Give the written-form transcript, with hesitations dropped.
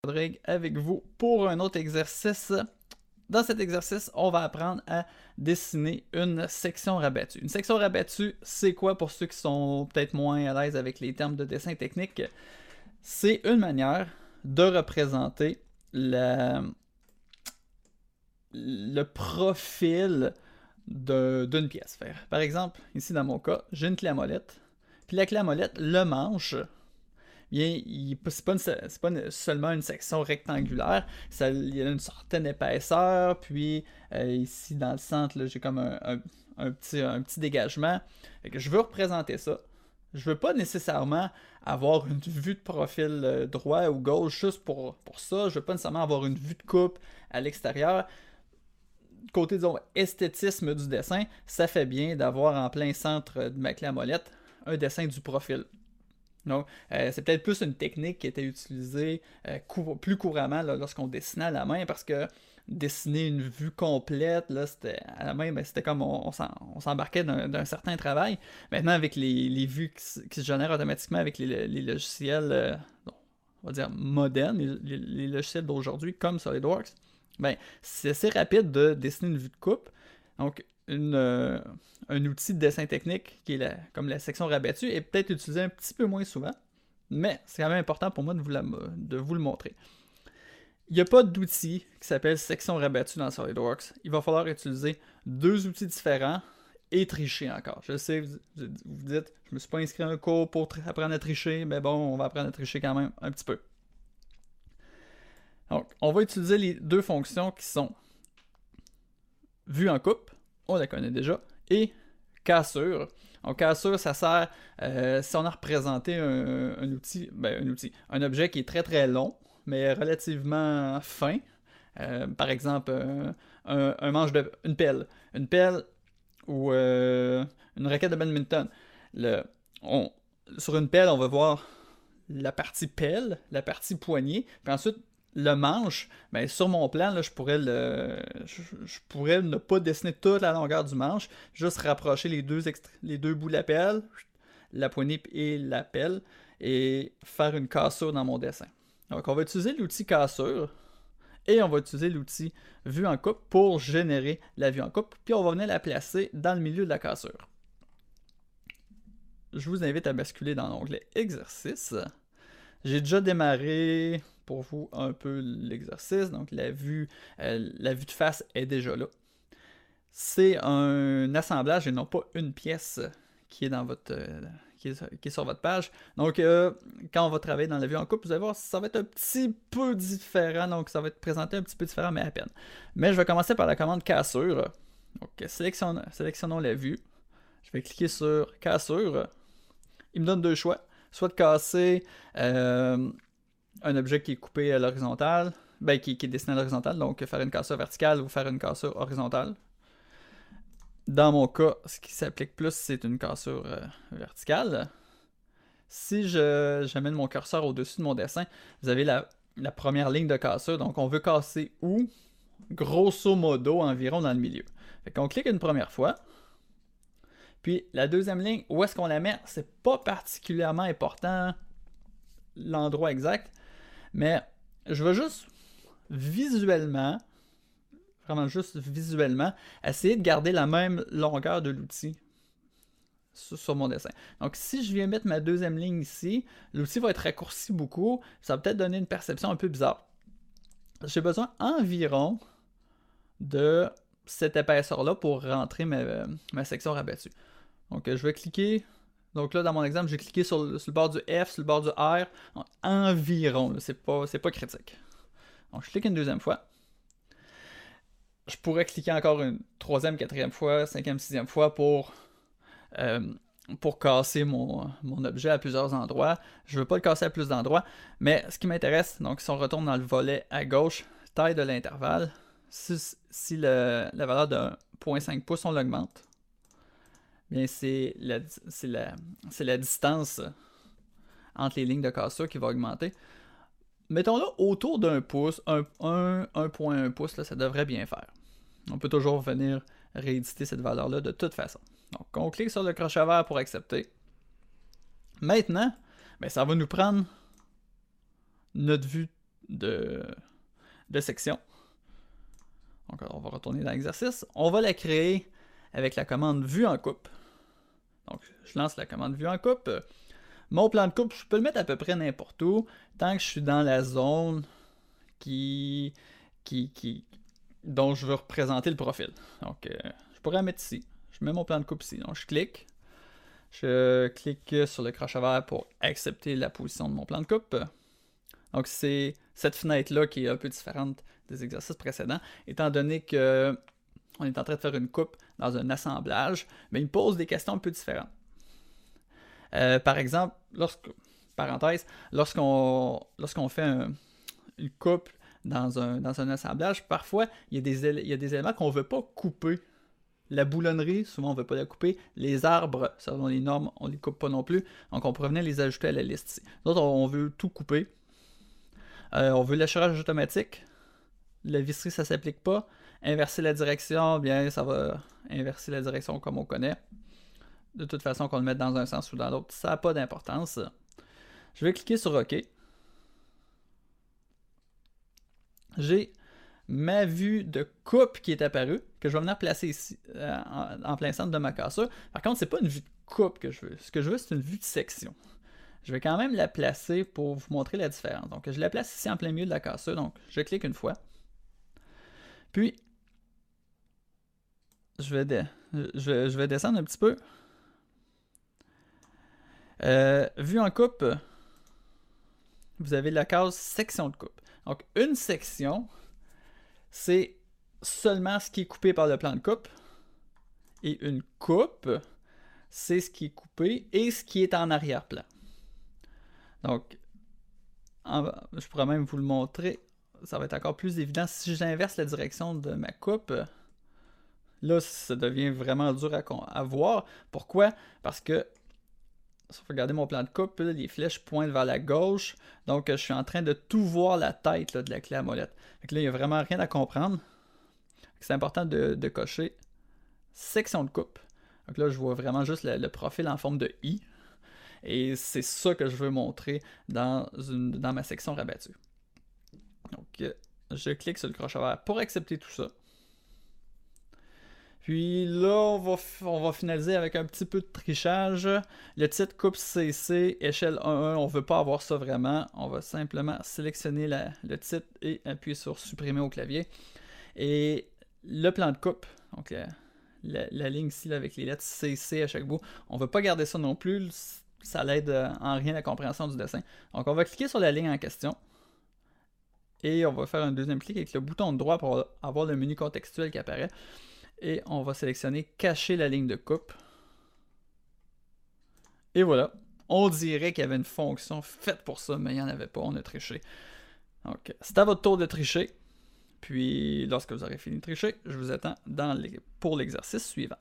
Rodrigue avec vous pour un autre exercice. Dans cet exercice, on va apprendre à dessiner une section rabattue. Une section rabattue, c'est quoi pour ceux qui sont peut-être moins à l'aise avec les termes de dessin technique? C'est une manière de représenter le profil d'une pièce. Par exemple, ici dans mon cas, j'ai une clé à molette. Puis la clé à molette, le manche, bien, c'est pas seulement une section rectangulaire, il y a une certaine épaisseur, puis ici dans le centre, j'ai comme un petit dégagement. Fait que je veux représenter ça. Je veux pas nécessairement avoir une vue de profil droit ou gauche juste pour ça. Je veux pas nécessairement avoir une vue de coupe à l'extérieur. Côté, disons, esthétisme du dessin, ça fait bien d'avoir en plein centre de ma clé à molette un dessin du profil. Donc, c'est peut-être plus une technique qui était utilisée plus couramment là, lorsqu'on dessinait à la main, parce que dessiner une vue complète, là, à la main, ben, c'était comme on s'embarquait d'un certain travail. Maintenant, avec les vues qui se génèrent automatiquement avec les logiciels, on va dire modernes, les logiciels d'aujourd'hui, comme SolidWorks, ben, c'est assez rapide de dessiner une vue de coupe. Donc, un outil de dessin technique qui est comme la section rabattue est peut-être utilisé un petit peu moins souvent, mais c'est quand même important pour moi de vous le montrer. Il n'y a pas d'outil qui s'appelle section rabattue dans SolidWorks. Il va falloir utiliser deux outils différents et tricher encore. Je sais, vous dites, je me suis pas inscrit à un cours pour apprendre à tricher, mais bon, on va apprendre à tricher quand même un petit peu. Donc, on va utiliser les deux fonctions qui sont vue en coupe, on la connaît déjà, et cassure. Donc, cassure, ça sert si on a représenté un objet qui est très très long, mais relativement fin. Par exemple, un manche une pelle. Une pelle ou une raquette de badminton. Sur une pelle, on va voir la partie pelle, la partie poignée, puis ensuite le manche, ben, sur mon plan, là, je pourrais ne pas dessiner toute la longueur du manche, juste rapprocher les deux bouts de la pelle, la poignée et la pelle, et faire une cassure dans mon dessin. Donc on va utiliser l'outil cassure, et on va utiliser l'outil vue en coupe pour générer la vue en coupe, puis on va venir la placer dans le milieu de la cassure. Je vous invite à basculer dans l'onglet exercice. J'ai déjà démarré pour vous un peu l'exercice, donc la vue de face est déjà là. C'est un assemblage et non pas une pièce qui est dans votre qui est sur votre page. Donc quand on va travailler dans la vue en coupe, vous allez voir, ça va être un petit peu différent, donc ça va être présenté un petit peu différent, mais à peine. Mais je vais commencer par la commande cassure. Donc sélectionnons la vue. Je vais cliquer sur cassure. Il me donne deux choix. Soit de casser un objet qui est coupé à l'horizontale, ben, qui est dessiné à l'horizontale, donc faire une cassure verticale ou faire une cassure horizontale. Dans mon cas, ce qui s'applique plus, c'est une cassure verticale. Si j'amène mon curseur au-dessus de mon dessin, vous avez la première ligne de cassure, donc on veut casser où? Grosso modo, environ dans le milieu. Fait qu'on clique une première fois. Puis la deuxième ligne, où est-ce qu'on la met? C'est pas particulièrement important l'endroit exact, mais je veux juste visuellement, vraiment juste visuellement, essayer de garder la même longueur de l'outil sur mon dessin. Donc si je viens mettre ma deuxième ligne ici, l'outil va être raccourci beaucoup, ça va peut-être donner une perception un peu bizarre. J'ai besoin environ de cette épaisseur-là pour rentrer ma section rabattue. Donc je vais cliquer. Donc là, dans mon exemple, j'ai cliqué sur le bord du F, sur le bord du R. Donc, environ, c'est pas critique. Donc je clique une deuxième fois. Je pourrais cliquer encore une troisième, quatrième fois, cinquième, sixième fois pour casser mon objet à plusieurs endroits. Je ne veux pas le casser à plus d'endroits, mais ce qui m'intéresse, donc si on retourne dans le volet à gauche, taille de l'intervalle, si la valeur de 0.5 pouces, on l'augmente, bien c'est la distance entre les lignes de cassure qui va augmenter. Mettons là autour d'un pouce, 1.1 pouce, là, ça devrait bien faire. On peut toujours venir rééditer cette valeur-là de toute façon. Donc on clique sur le crochet vert pour accepter. Maintenant, ben, ça va nous prendre notre vue de section. Donc, on va retourner dans l'exercice. On va la créer avec la commande vue en coupe. Donc, je lance la commande vue en coupe. Mon plan de coupe, je peux le mettre à peu près n'importe où, tant que je suis dans la zone dont je veux représenter le profil. Donc, je pourrais la mettre ici. Je mets mon plan de coupe ici. Donc, je clique sur le crochet vert pour accepter la position de mon plan de coupe. Donc, c'est cette fenêtre-là qui est un peu différente des exercices précédents, étant donné que on est en train de faire une coupe dans un assemblage, mais il me pose des questions un peu différentes. Par exemple, lorsqu'on fait une coupe dans un assemblage, parfois, il y a des éléments qu'on ne veut pas couper. La boulonnerie, souvent, on ne veut pas la couper. Les arbres, selon les normes, on ne les coupe pas non plus. Donc, on pourrait venir les ajouter à la liste ici. D'autres, on veut tout couper. On veut l'assurage automatique. La visserie, ça ne s'applique pas. Inverser la direction, bien, ça va inverser la direction comme on connaît. De toute façon, qu'on le mette dans un sens ou dans l'autre, ça n'a pas d'importance. Je vais cliquer sur OK. J'ai ma vue de coupe qui est apparue, que je vais venir placer ici, en plein centre de ma cassure. Par contre, c'est pas une vue de coupe que je veux. Ce que je veux, c'est une vue de section. Je vais quand même la placer pour vous montrer la différence. Donc, je la place ici en plein milieu de la cassure. Donc, je clique une fois. Puis, je vais descendre un petit peu. Vue en coupe, vous avez la case section de coupe. Donc, une section, c'est seulement ce qui est coupé par le plan de coupe. Et une coupe, c'est ce qui est coupé et ce qui est en arrière-plan. Donc, je pourrais même vous le montrer. Ça va être encore plus évident. Si j'inverse la direction de ma coupe, là, ça devient vraiment dur à voir. Pourquoi? Parce que, si vous regardez mon plan de coupe, là, les flèches pointent vers la gauche. Donc, je suis en train de tout voir la tête là, de la clé à molette. Donc là, il n'y a vraiment rien à comprendre. C'est important de cocher section de coupe. Donc là, je vois vraiment juste le profil en forme de I. Et c'est ça que je veux montrer dans ma section rabattue. Donc, je clique sur le crochet vert pour accepter tout ça. Puis là, on va finaliser avec un petit peu de trichage. Le titre coupe CC, échelle 1.1, on ne veut pas avoir ça vraiment. On va simplement sélectionner le titre et appuyer sur supprimer au clavier. Et le plan de coupe, donc la ligne ici là, avec les lettres CC à chaque bout, on ne veut pas garder ça non plus. Ça l'aide en rien à la compréhension du dessin. Donc on va cliquer sur la ligne en question. Et on va faire un deuxième clic avec le bouton de droit pour avoir le menu contextuel qui apparaît. Et on va sélectionner cacher la ligne de coupe. Et voilà. On dirait qu'il y avait une fonction faite pour ça, mais il n'y en avait pas. On a triché. Donc c'est à votre tour de tricher. Puis lorsque vous aurez fini de tricher, je vous attends pour l'exercice suivant.